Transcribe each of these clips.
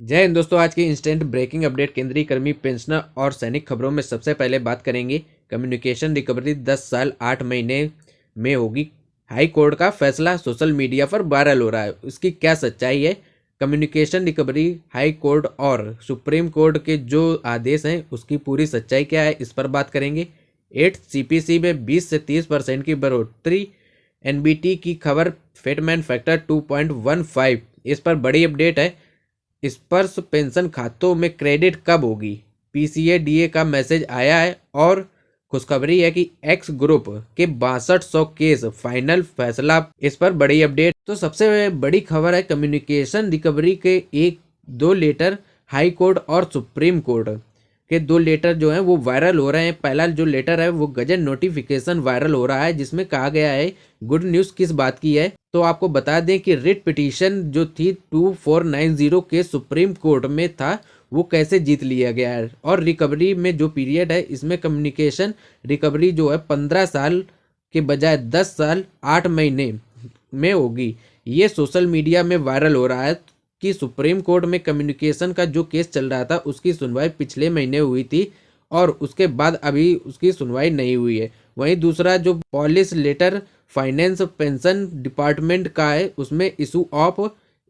जय हिंद दोस्तों। आज की इंस्टेंट ब्रेकिंग अपडेट केंद्रीय कर्मी पेंशनर और सैनिक खबरों में सबसे पहले बात करेंगे। कम्युनिकेशन रिकवरी 10 साल 8 महीने में होगी। हाई कोर्ट का फैसला सोशल मीडिया पर वायरल हो रहा है, उसकी क्या सच्चाई है? कम्युनिकेशन रिकवरी हाई कोर्ट और सुप्रीम कोर्ट के जो आदेश हैं उसकी पूरी सच्चाई क्या है, इस पर बात करेंगे। 8 सीपीसी में 20 से 30% की बढ़ोतरी। एनबीटी की खबर फिटमेंट फैक्टर 2.15, इस पर बड़ी अपडेट है। स्पर्श पेंशन खातों में क्रेडिट कब होगी? पीसीए-डीए का मैसेज आया है। और खुशखबरी है कि एक्स ग्रुप के 6200 केस फाइनल फैसला, इस पर बड़ी अपडेट। तो सबसे बड़ी खबर है कम्युनिकेशन रिकवरी के एक दो लेटर हाई कोर्ट और सुप्रीम कोर्ट के दो लेटर जो हैं वो वायरल हो रहे हैं। पहला जो लेटर है वो गजट नोटिफिकेशन वायरल हो रहा है, जिसमें कहा गया है, गुड न्यूज़ किस बात की है तो आपको बता दें कि रिट पिटीशन जो थी 2490 के सुप्रीम कोर्ट में था, वो कैसे जीत लिया गया है। और रिकवरी में जो पीरियड है, इसमें कम्युनिकेशन रिकवरी जो है 15 साल के बजाय 10 साल 8 महीने में होगी। ये सोशल मीडिया में वायरल हो रहा है कि सुप्रीम कोर्ट में कम्युनिकेशन का जो केस चल रहा था उसकी सुनवाई पिछले महीने हुई थी और उसके बाद अभी उसकी सुनवाई नहीं हुई है। वहीं दूसरा जो पॉलिश लेटर फाइनेंस पेंशन डिपार्टमेंट का है, उसमें इशू ऑफ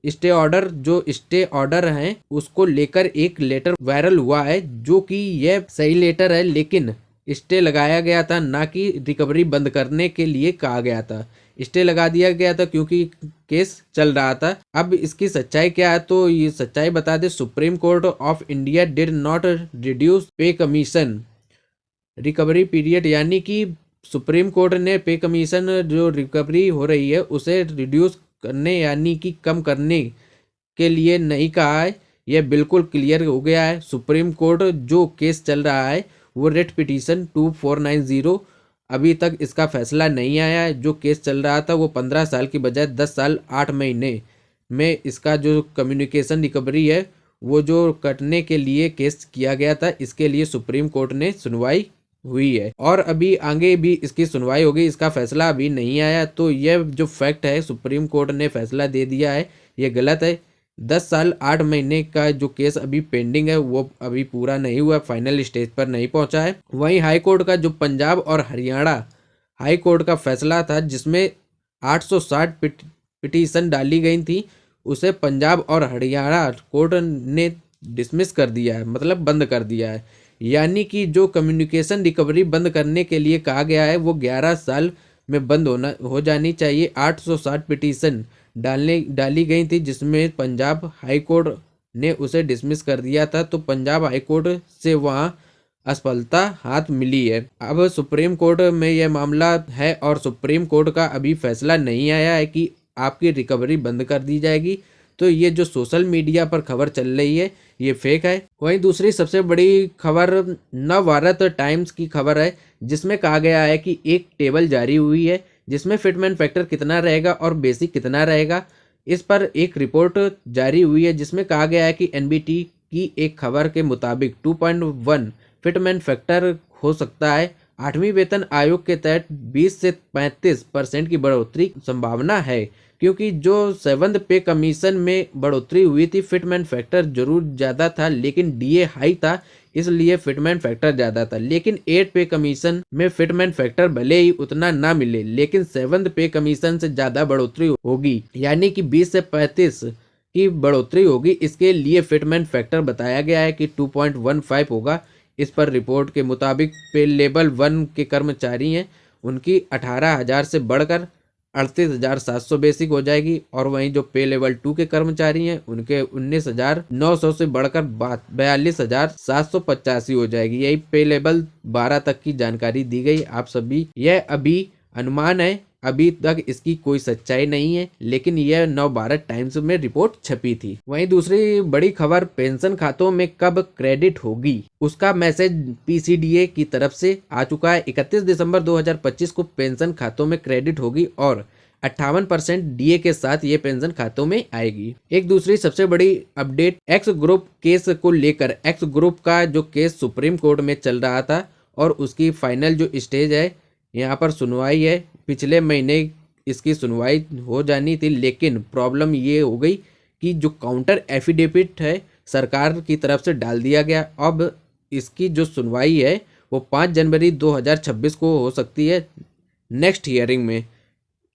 स्टे ऑर्डर, जो स्टे ऑर्डर हैं उसको लेकर एक लेटर वायरल हुआ है, जो कि यह सही लेटर है, लेकिन स्टे लगाया गया था, ना कि रिकवरी बंद करने के लिए कहा गया था। स्टे लगा दिया गया था क्योंकि केस चल रहा था। अब इसकी सच्चाई क्या है तो ये सच्चाई बता दे। Supreme court of India did not reduce pay commission recovery period, यानी कि सुप्रीम कोर्ट ने पे कमीशन जो रिकवरी हो रही है उसे रिड्यूस करने यानी कि कम करने के लिए नहीं कहा है। यह बिल्कुल क्लियर हो गया है। सुप्रीम कोर्ट जो केस चल रहा है वो रिट पिटीशन 2490, अभी तक इसका फैसला नहीं आया है। जो केस चल रहा था वो 15 साल की बजाय 10 साल 8 महीने में इसका जो कम्युनिकेशन रिकवरी है वो जो कटने के लिए केस किया गया था, इसके लिए सुप्रीम कोर्ट ने सुनवाई हुई है और अभी आगे भी इसकी सुनवाई होगी। इसका फैसला अभी नहीं आया, तो यह जो फैक्ट है सुप्रीम कोर्ट ने फैसला दे दिया है, ये गलत है। 10 साल 8 महीने का जो केस अभी पेंडिंग है वो अभी पूरा नहीं हुआ, फाइनल स्टेज पर नहीं पहुंचा है। वहीं हाई कोर्ट का जो पंजाब और हरियाणा हाई कोर्ट का फैसला था, जिसमें 860 पिटीशन डाली गई थी, उसे पंजाब और हरियाणा कोर्ट ने डिसमिस कर दिया है, मतलब बंद कर दिया है। यानी कि जो कम्युनिकेशन रिकवरी बंद करने के लिए कहा गया है वो 11 साल में बंद हो जानी चाहिए। 860 पिटीशन डाली गई थी, जिसमें पंजाब हाई कोर्ट ने उसे डिसमिस कर दिया था, तो पंजाब हाई कोर्ट से वहां असफलता हाथ मिली है। अब सुप्रीम कोर्ट में यह मामला है और सुप्रीम कोर्ट का अभी फैसला नहीं आया है कि आपकी रिकवरी बंद कर दी जाएगी। तो ये जो सोशल मीडिया पर खबर चल रही है ये फेक है। वहीं दूसरी सबसे बड़ी खबर नव भारत टाइम्स की खबर है, जिसमें कहा गया है कि एक टेबल जारी हुई है जिसमें फिटमेंट फैक्टर कितना रहेगा और बेसिक कितना रहेगा। इस पर एक रिपोर्ट जारी हुई है जिसमें कहा गया है कि एनबीटी की एक खबर के मुताबिक 2.1 फिटमेंट फैक्टर हो सकता है। 8वीं वेतन आयोग के तहत 20 से 35% की बढ़ोतरी की संभावना है, क्योंकि जो 7th पे कमीशन में बढ़ोतरी हुई थी, फिटमेंट फैक्टर जरूर ज़्यादा था लेकिन डीए हाई था, इसलिए फिटमेंट फैक्टर ज़्यादा था। लेकिन 8 पे कमीशन में फिटमेंट फैक्टर भले ही उतना ना मिले, लेकिन 7th पे कमीशन से ज़्यादा बढ़ोतरी होगी, यानी कि 20 से 35 की बढ़ोतरी होगी। इसके लिए फिटमेंट फैक्टर बताया गया है कि 2.15 होगा। इस पर रिपोर्ट के मुताबिक पे लेवल 1 के कर्मचारी हैं, उनकी 18,000 से बढ़कर 38,700 बेसिक हो जाएगी, और वहीं जो पे लेवल 2 के कर्मचारी हैं उनके 19,900 से बढ़कर 42,785 हो जाएगी। यही पे लेवल 12 तक की जानकारी दी गई आप सभी। यह अभी अनुमान है, अभी तक इसकी कोई सच्चाई नहीं है, लेकिन यह नव भारत टाइम्स में रिपोर्ट छपी थी। वहीं दूसरी बड़ी खबर, पेंशन खातों में कब क्रेडिट होगी, उसका मैसेज पीसीडीए की तरफ से आ चुका है। 31 दिसंबर 2025 को पेंशन खातों में क्रेडिट होगी और 58% डीए के साथ ये पेंशन खातों में आएगी। एक दूसरी सबसे बड़ी अपडेट एक्स ग्रुप केस को लेकर, एक्स ग्रुप का जो केस सुप्रीम कोर्ट में चल रहा था और उसकी फाइनल जो स्टेज है, यहाँ पर सुनवाई है। पिछले महीने इसकी सुनवाई हो जानी थी, लेकिन प्रॉब्लम ये हो गई कि जो काउंटर एफिडेविट है सरकार की तरफ से डाल दिया गया। अब इसकी जो सुनवाई है वो 5 जनवरी 2026 को हो सकती है नेक्स्ट हियरिंग में।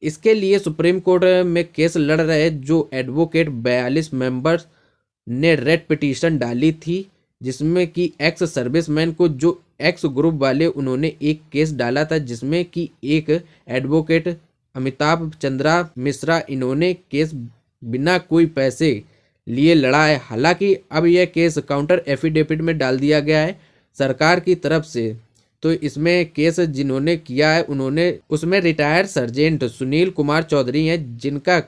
इसके लिए सुप्रीम कोर्ट में केस लड़ रहे जो एडवोकेट 42 मेंबर्स ने रेड पिटीशन डाली थी, जिसमें कि एक्स सर्विसमैन को जो एक्स ग्रुप वाले उन्होंने एक केस डाला था, जिसमें कि एक एडवोकेट अमिताभ चंद्रा मिश्रा इन्होंने केस बिना कोई पैसे लिए लड़ा है। हालांकि अब यह केस काउंटर एफिडेविट में डाल दिया गया है सरकार की तरफ से। तो इसमें केस जिन्होंने किया है उन्होंने उसमें रिटायर्ड सर्जेंट सुनील कुमार चौधरी हैं, जिनका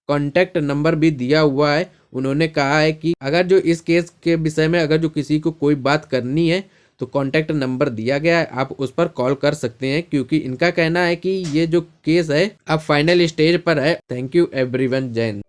कॉन्टैक्ट नंबर भी दिया हुआ है। उन्होंने कहा है कि अगर जो इस केस के विषय में अगर जो किसी को कोई बात करनी है तो कॉन्टैक्ट नंबर दिया गया है, आप उस पर कॉल कर सकते हैं, क्योंकि इनका कहना है कि ये जो केस है अब फाइनल स्टेज पर है। थैंक यू एवरीवन, जय हिंद।